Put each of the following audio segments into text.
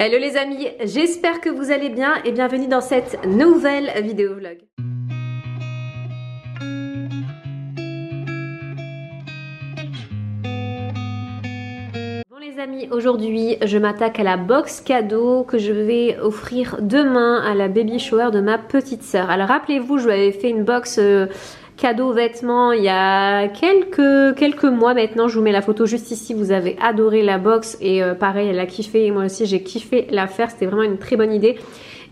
Hello les amis, j'espère que vous allez bien et bienvenue dans cette nouvelle vidéo vlog. Bon les amis, aujourd'hui je m'attaque à la box cadeau que je vais offrir demain à la baby shower de ma petite sœur. Alors rappelez-vous, je lui avais fait une box cadeau vêtements il y a quelques mois maintenant. Je vous mets la photo juste ici. Vous avez adoré la box et pareil, elle a kiffé et moi aussi j'ai kiffé la faire. C'était vraiment une très bonne idée.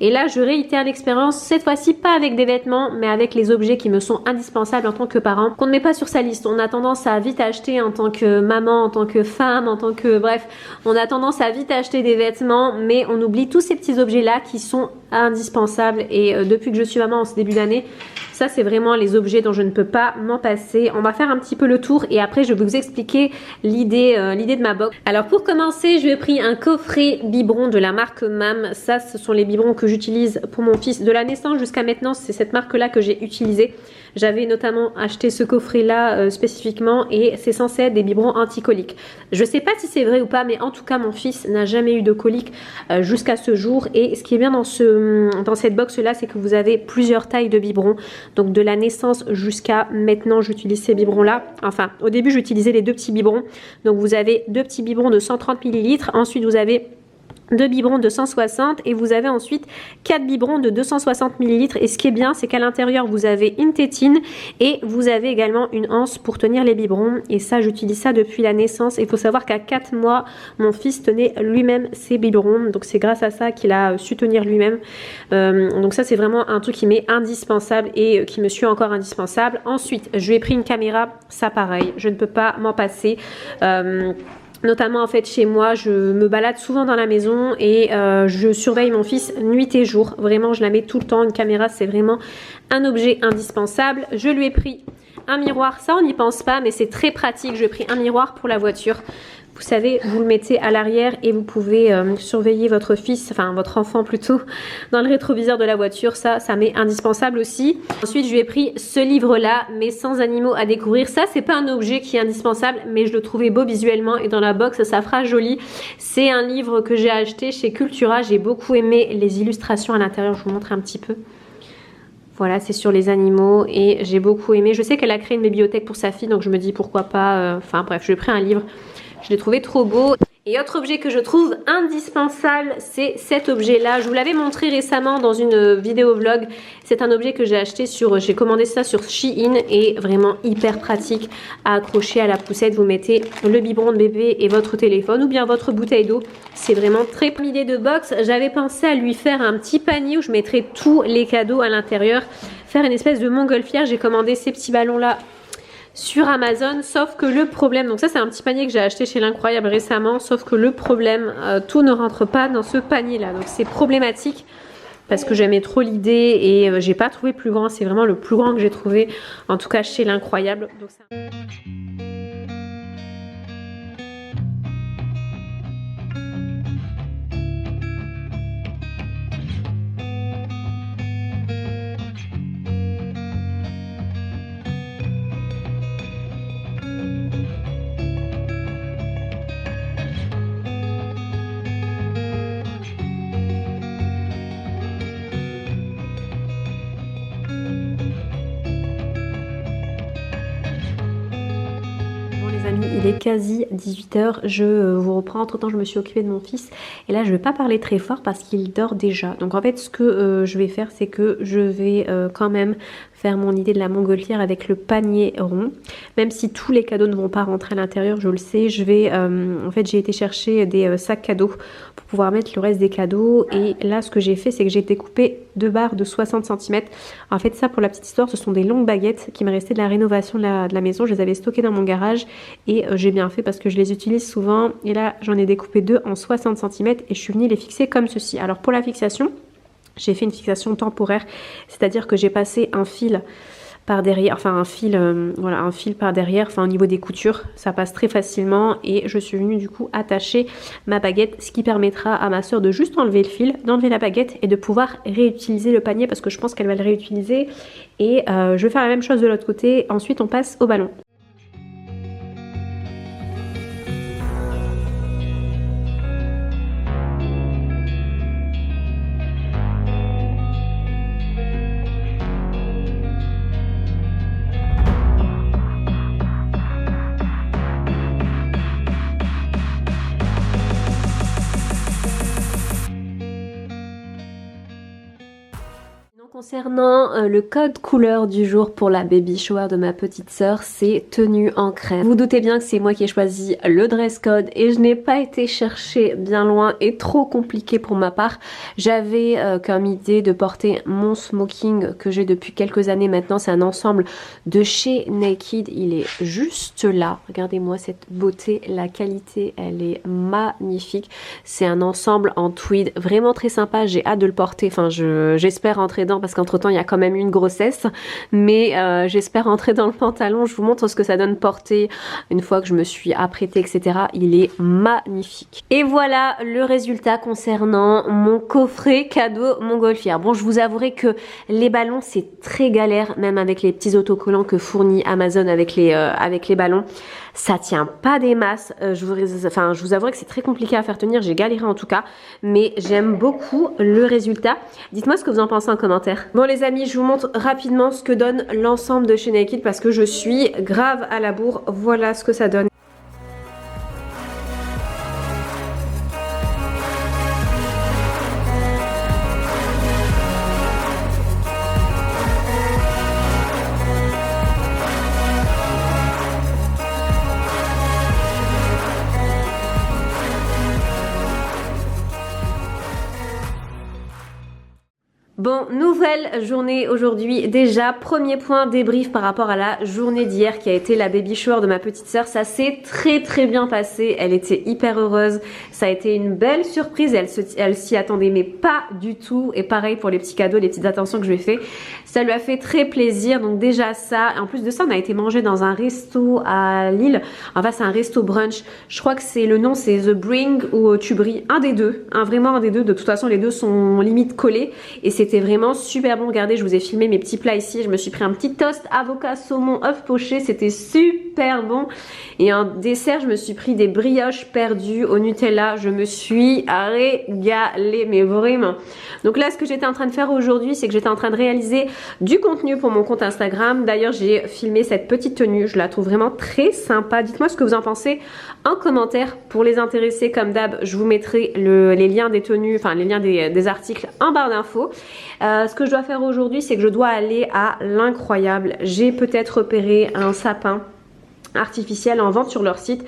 Et là, je réitère l'expérience, cette fois-ci pas avec des vêtements, mais avec les objets qui me sont indispensables en tant que parent, qu'on ne met pas sur sa liste. On a tendance à vite acheter en tant que maman, en tant que femme, en tant que... Bref, on a tendance à vite acheter des vêtements, mais on oublie tous ces petits objets-là qui sont indispensables. Et depuis que je suis maman en ce début d'année, ça c'est vraiment les objets dont je ne peux pas m'en passer. On va faire un petit peu le tour et après je vais vous expliquer l'idée de ma box. Alors pour commencer, je lui ai pris un coffret biberon de la marque MAM. Ça, ce sont les biberons que j'utilise pour mon fils de la naissance jusqu'à maintenant. C'est cette marque là que j'ai utilisée. J'avais notamment acheté ce coffret là spécifiquement et c'est censé être des biberons anticoliques. Je sais pas si c'est vrai ou pas, mais en tout cas mon fils n'a jamais eu de colique jusqu'à ce jour. Et ce qui est bien dans cette box là, c'est que vous avez plusieurs tailles de biberons. Donc de la naissance jusqu'à maintenant, j'utilise ces biberons là. Enfin, au début j'utilisais les deux petits biberons. Donc vous avez deux petits biberons de 130 ml. Ensuite vous avez deux biberons de 160 et vous avez ensuite 4 biberons de 260 ml. Et ce qui est bien, c'est qu'à l'intérieur vous avez une tétine et vous avez également une anse pour tenir les biberons. Et ça, j'utilise ça depuis la naissance. Il faut savoir qu'à 4 mois, mon fils tenait lui-même ses biberons. Donc c'est grâce à ça qu'il a su tenir lui-même. Donc ça, c'est vraiment un truc qui m'est indispensable et qui me suit encore indispensable. Ensuite, je lui ai pris une caméra. Ça pareil, je ne peux pas m'en passer. Notamment en fait chez moi, je me balade souvent dans la maison et je surveille mon fils nuit et jour. Vraiment, je la mets tout le temps. Une caméra, c'est vraiment un objet indispensable. Je lui ai pris un miroir. Ça, on n'y pense pas, mais c'est très pratique. Je lui ai pris un miroir pour la voiture. Vous savez, vous le mettez à l'arrière et vous pouvez surveiller votre fils, enfin votre enfant plutôt, dans le rétroviseur de la voiture. Ça m'est indispensable aussi. Ensuite, je lui ai pris ce livre-là, Mes 100 animaux à découvrir. Ça, c'est pas un objet qui est indispensable, mais je le trouvais beau visuellement et dans la box, ça fera joli. C'est un livre que j'ai acheté chez Cultura. J'ai beaucoup aimé les illustrations à l'intérieur. Je vous montre un petit peu. Voilà, c'est sur les animaux et j'ai beaucoup aimé. Je sais qu'elle a créé une bibliothèque pour sa fille, donc je me dis pourquoi pas. Enfin bref, je lui ai pris un livre. Je l'ai trouvé trop beau. Et autre objet que je trouve indispensable, c'est cet objet-là. Je vous l'avais montré récemment dans une vidéo vlog. C'est un objet que j'ai acheté j'ai commandé ça sur Shein et vraiment hyper pratique à accrocher à la poussette. Vous mettez le biberon de bébé et votre téléphone ou bien votre bouteille d'eau. C'est vraiment très bonne idée de box. J'avais pensé à lui faire un petit panier où je mettrais tous les cadeaux à l'intérieur. Faire une espèce de montgolfière. J'ai commandé ces petits ballons-là sur Amazon, sauf que le problème, donc ça c'est un petit panier que j'ai acheté chez l'Incroyable récemment, sauf que le problème, tout ne rentre pas dans ce panier là, donc c'est problématique parce que j'aimais trop l'idée et j'ai pas trouvé plus grand. C'est vraiment le plus grand que j'ai trouvé, en tout cas chez l'Incroyable. Donc ça... Il est quasi 18 h, je vous reprends. Entre temps je me suis occupée de mon fils et là je vais pas parler très fort parce qu'il dort déjà. Donc en fait ce que je vais faire, c'est que je vais quand même faire mon idée de la montgolfière avec le panier rond. Même si tous les cadeaux ne vont pas rentrer à l'intérieur, je le sais, je vais en fait j'ai été chercher des sacs cadeaux pour pouvoir mettre le reste des cadeaux. Et là ce que j'ai fait, c'est que j'ai découpé deux barres de 60 cm. En fait ça, pour la petite histoire, ce sont des longues baguettes qui me restaient de la rénovation de la maison. Je les avais stockées dans mon garage et j'ai bien fait parce que je les utilise souvent. Et là j'en ai découpé deux en 60 cm et je suis venue les fixer comme ceci. Alors pour la fixation, j'ai fait une fixation temporaire, c'est-à-dire que j'ai passé un fil par derrière, enfin un fil, voilà, un fil par derrière, enfin au niveau des coutures, ça passe très facilement et je suis venue du coup attacher ma baguette, ce qui permettra à ma soeur de juste enlever le fil, d'enlever la baguette et de pouvoir réutiliser le panier parce que je pense qu'elle va le réutiliser. Et je vais faire la même chose de l'autre côté. Ensuite on passe au ballon. Concernant le code couleur du jour pour la baby shower de ma petite sœur, c'est tenue en crème. Vous doutez bien que c'est moi qui ai choisi le dress code et je n'ai pas été chercher bien loin et trop compliqué pour ma part. J'avais comme idée de porter mon smoking que j'ai depuis quelques années maintenant. C'est un ensemble de chez Naked. Il est juste là. Regardez-moi cette beauté. La qualité, elle est magnifique. C'est un ensemble en tweed vraiment très sympa. J'ai hâte de le porter. Enfin, j'espère rentrer dedans parce qu'entre temps il y a quand même eu une grossesse, mais j'espère rentrer dans le pantalon. Je vous montre ce que ça donne porter une fois que je me suis apprêtée, etc. Il est magnifique. Et voilà le résultat concernant mon coffret cadeau Montgolfière. Bon, je vous avouerai que les ballons c'est très galère, même avec les petits autocollants que fournit Amazon avec les ballons. Ça tient pas des masses. Je vous avouerai que c'est très compliqué à faire tenir. J'ai galéré en tout cas, mais j'aime beaucoup le résultat. Dites-moi ce que vous en pensez en commentaire. Bon les amis, je vous montre rapidement ce que donne l'ensemble de chez Naked parce que je suis grave à la bourre. Voilà ce que ça donne. Bon, nouvelle journée aujourd'hui. Déjà, premier point débrief par rapport à la journée d'hier qui a été la baby shower de ma petite sœur. Ça s'est très bien passé. Elle était hyper heureuse. Ça a été une belle surprise. Elle s'y attendait mais pas du tout. Et pareil pour les petits cadeaux, les petites attentions que je lui ai fait. Ça lui a fait très plaisir. Donc déjà ça. En plus de ça, on a été manger dans un resto à Lille. Enfin, c'est un resto brunch. Je crois que le nom c'est The Bring ou Tubry. Un des deux. Vraiment un des deux. De toute façon, les deux sont limite collés. Et c'était vraiment super bon. Regardez, je vous ai filmé mes petits plats ici. Je me suis pris un petit toast avocat saumon œuf poché. C'était super bon. Et en dessert, je me suis pris des brioches perdues au Nutella. Je me suis régalée, mais vraiment. Donc là, ce que j'étais en train de faire aujourd'hui, c'est que j'étais en train de réaliser du contenu pour mon compte Instagram. D'ailleurs, j'ai filmé cette petite tenue. Je la trouve vraiment très sympa. Dites-moi ce que vous en pensez en commentaire. Pour les intéressés, comme d'hab, je vous mettrai les liens des tenues, enfin les liens des articles en barre d'infos. Ce que je dois faire aujourd'hui, c'est que je dois aller à l'incroyable. J'ai peut-être repéré un sapin artificiel en vente sur leur site.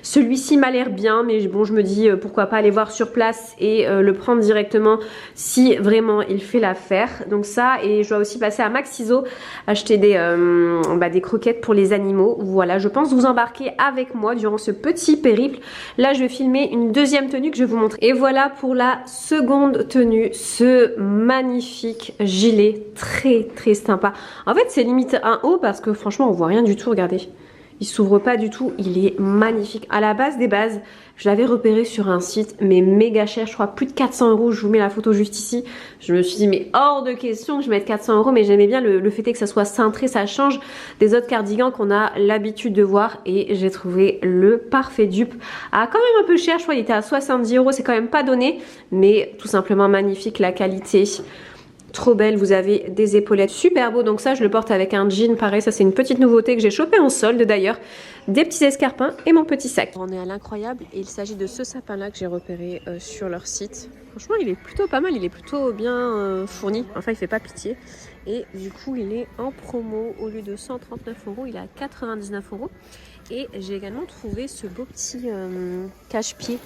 Celui-ci m'a l'air bien, mais bon, je me dis pourquoi pas aller voir sur place et le prendre directement si vraiment il fait l'affaire. Donc ça, et je dois aussi passer à Maxiso acheter des croquettes pour les animaux. Voilà, je pense vous embarquer avec moi durant ce petit périple. Là, je vais filmer une deuxième tenue que je vais vous montrer. Et voilà pour la seconde tenue, ce magnifique gilet très sympa. En fait, c'est limite un haut parce que franchement, on voit rien du tout, regardez. Il s'ouvre pas du tout, il est magnifique. À la base des bases, je l'avais repéré sur un site, mais méga cher, je crois plus de 400 €. Je vous mets la photo juste ici. Je me suis dit, mais hors de question que je mette 400 €, mais j'aimais bien le fait que ça soit cintré, ça change des autres cardigans qu'on a l'habitude de voir. Et j'ai trouvé le parfait dupe à quand même un peu cher, je crois qu'il était à 70 €, c'est quand même pas donné, mais tout simplement magnifique, la qualité. Trop belle, vous avez des épaulettes super beau, donc ça je le porte avec un jean, pareil, ça c'est une petite nouveauté que j'ai chopé en solde d'ailleurs, des petits escarpins et mon petit sac. On est à l'incroyable et il s'agit de ce sapin là que j'ai repéré sur leur site. Franchement il est plutôt pas mal, il est plutôt bien fourni, enfin il fait pas pitié. Et du coup il est en promo, au lieu de 139 €, il est à 99 €. Et j'ai également trouvé ce beau petit cache-pied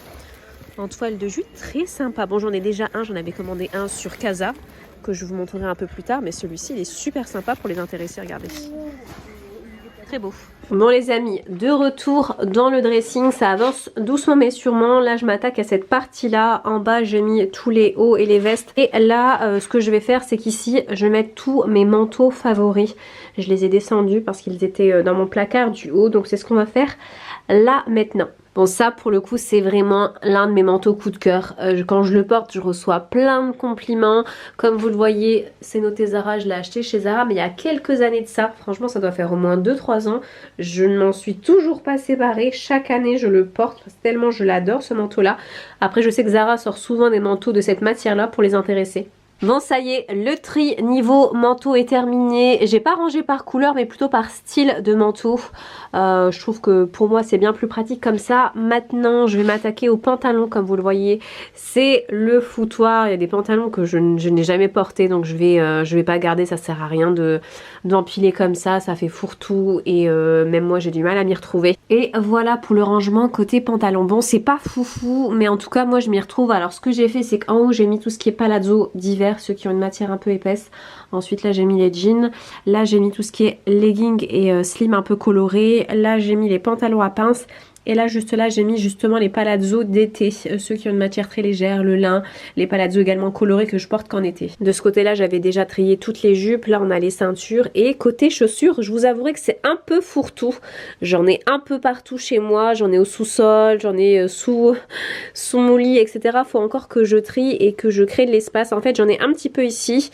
en toile de jute, très sympa. Bon, j'en ai déjà un, j'en avais commandé un sur Casa que je vous montrerai un peu plus tard, mais celui-ci il est super sympa pour les intéressés, regardez. Très beau. Bon les amis, de retour dans le dressing, ça avance doucement mais sûrement. Là je m'attaque à cette partie là, en bas j'ai mis tous les hauts et les vestes. Et là ce que je vais faire, c'est qu'ici je vais mettre tous mes manteaux favoris. Je les ai descendus parce qu'ils étaient dans mon placard du haut, donc c'est ce qu'on va faire là maintenant. Bon ça pour le coup c'est vraiment l'un de mes manteaux coup de cœur. Quand je le porte je reçois plein de compliments. Comme vous le voyez c'est noté Zara, je l'ai acheté chez Zara mais il y a quelques années de ça. Franchement ça doit faire au moins 2-3 ans. Je ne m'en suis toujours pas séparée. Chaque année je le porte parce que tellement je l'adore ce manteau là. Après je sais que Zara sort souvent des manteaux de cette matière là pour les intéresser. Bon ça y est, le tri niveau manteau est terminé. J'ai pas rangé par couleur mais plutôt par style de manteau. Je trouve que pour moi c'est bien plus pratique comme ça. Maintenant je vais m'attaquer aux pantalons comme vous le voyez. C'est le foutoir, il y a des pantalons que je n'ai jamais portés donc je vais pas garder, ça sert à rien d'empiler comme ça fait fourre-tout et même moi j'ai du mal à m'y retrouver. Et voilà pour le rangement côté pantalon. Bon c'est pas foufou mais en tout cas moi je m'y retrouve. Alors ce que j'ai fait c'est qu'en haut j'ai mis tout ce qui est palazzo d'hiver, ceux qui ont une matière un peu épaisse. Ensuite là j'ai mis les jeans, là j'ai mis tout ce qui est legging et slim un peu coloré, là j'ai mis les pantalons à pince. Et là juste là j'ai mis justement les palazzo d'été, ceux qui ont une matière très légère, le lin, les palazzo également colorés que je porte qu'en été. De ce côté là j'avais déjà trié toutes les jupes, là on a les ceintures. Et côté chaussures je vous avouerai que c'est un peu fourre-tout. J'en ai un peu partout chez moi, j'en ai au sous-sol, j'en ai sous mon lit etc. Faut encore que je trie et que je crée de l'espace. En fait j'en ai un petit peu ici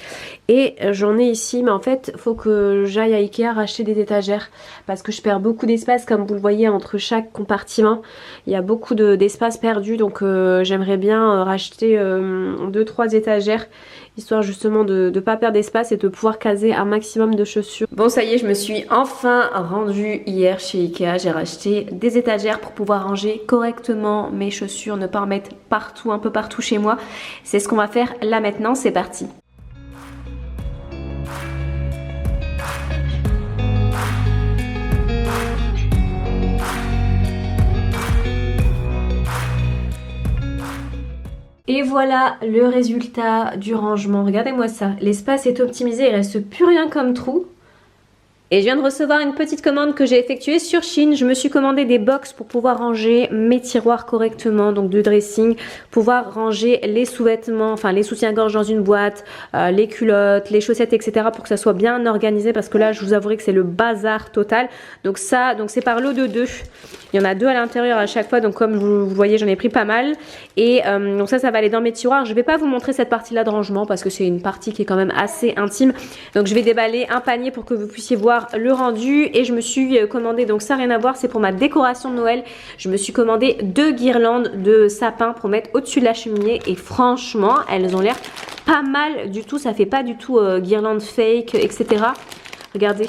et j'en ai ici mais en fait faut que j'aille à Ikea racheter des étagères parce que je perds beaucoup d'espace comme vous le voyez entre chaque compartiment. Il y a beaucoup d'espace perdu donc j'aimerais bien racheter 2-3 étagères histoire justement de ne pas perdre d'espace et de pouvoir caser un maximum de chaussures. Bon ça y est je me suis enfin rendue hier chez Ikea, j'ai racheté des étagères pour pouvoir ranger correctement mes chaussures, ne pas en mettre partout, un peu partout chez moi. C'est ce qu'on va faire là maintenant, c'est parti. Et voilà le résultat du rangement. Regardez-moi ça. L'espace est optimisé, il reste plus rien comme trou. Et je viens de recevoir une petite commande que j'ai effectuée sur Shein. Je me suis commandé des box pour pouvoir ranger mes tiroirs correctement, donc de dressing, pouvoir ranger les sous-vêtements, enfin les soutiens-gorge dans une boîte, les culottes, les chaussettes, etc. pour que ça soit bien organisé parce que là, je vous avouerai que c'est le bazar total. Donc ça, donc c'est par lot de 2. Il y en a 2 à l'intérieur à chaque fois, donc comme vous voyez, j'en ai pris pas mal. Et donc ça va aller dans mes tiroirs. Je vais pas vous montrer cette partie-là de rangement parce que c'est une partie qui est quand même assez intime. Donc je vais déballer un panier pour que vous puissiez voir le rendu. Et je me suis commandé, donc ça rien à voir, c'est pour ma décoration de Noël. Je me suis commandé 2 guirlandes de sapin pour mettre au-dessus de la cheminée. Et franchement, elles ont l'air pas mal du tout. Ça fait pas du tout guirlande fake, etc. Regardez.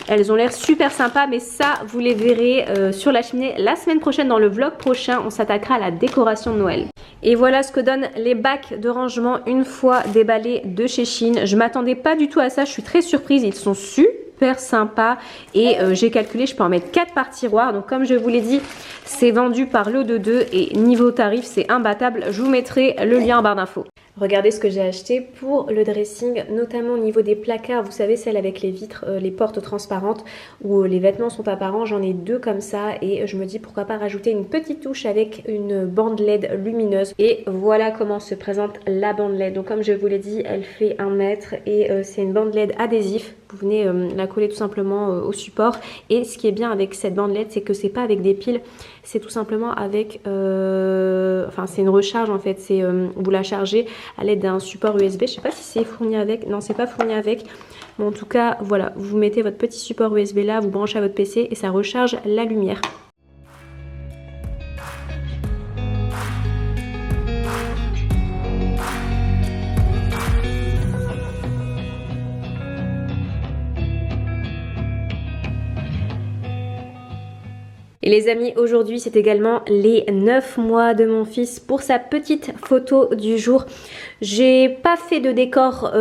Elles ont l'air super sympas, mais ça, vous les verrez sur la cheminée la semaine prochaine. Dans le vlog prochain, on s'attaquera à la décoration de Noël. Et voilà ce que donnent les bacs de rangement une fois déballés de chez Shein. Je m'attendais pas du tout à ça, je suis très surprise. Ils sont super sympas et j'ai calculé, je peux en mettre 4 par tiroir. Donc comme je vous l'ai dit, c'est vendu par lot de 2 et niveau tarif, c'est imbattable. Je vous mettrai le lien en barre d'infos. Regardez ce que j'ai acheté pour le dressing, notamment au niveau des placards, vous savez celles avec les vitres, les portes transparentes où les vêtements sont apparents, j'en ai 2 comme ça et je me dis pourquoi pas rajouter une petite touche avec une bande LED lumineuse. Et voilà comment se présente la bande LED. Donc comme je vous l'ai dit, elle fait 1 mètre et c'est une bande LED adhésif. Vous venez la coller tout simplement au support. Et ce qui est bien avec cette bande LED, c'est que c'est pas avec des piles, c'est tout simplement avec, enfin c'est une recharge en fait, c'est vous la chargez à l'aide d'un support USB. Je sais pas si c'est fourni avec, non c'est pas fourni avec, mais en tout cas voilà, vous mettez votre petit support USB là, vous branchez à votre PC et ça recharge la lumière. Et les amis, aujourd'hui c'est également les 9 mois de mon fils. Pour sa petite photo du jour, j'ai pas fait de décor,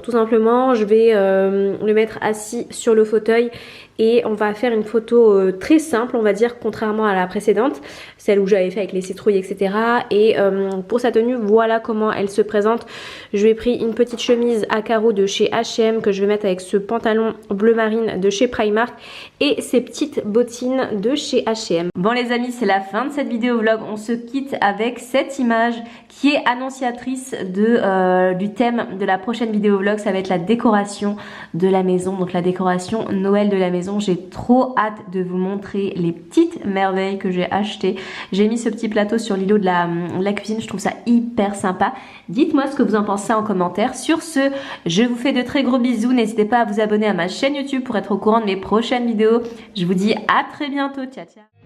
tout simplement. Je vais le mettre assis sur le fauteuil et on va faire une photo très simple, on va dire, contrairement à la précédente, celle où j'avais fait avec les citrouilles, etc. Et pour sa tenue, voilà comment elle se présente. Je lui ai pris une petite chemise à carreaux de chez H&M que je vais mettre avec ce pantalon bleu marine de chez Primark et ces petites bottines de chez H&M. Bon les amis, c'est la fin de cette vidéo vlog. On se quitte avec cette image qui est annonciatrice du thème de la prochaine vidéo vlog. Ça va être la décoration de la maison, donc la décoration Noël de la maison. J'ai trop hâte de vous montrer les petites merveilles que j'ai achetées. J'ai mis ce petit plateau sur l'îlot de la cuisine, je trouve ça hyper sympa. Dites-moi ce que vous en pensez en commentaire. Sur ce, je vous fais de très gros bisous. N'hésitez pas à vous abonner à ma chaîne YouTube pour être au courant de mes prochaines vidéos. Je vous dis à très bientôt. Ciao ciao.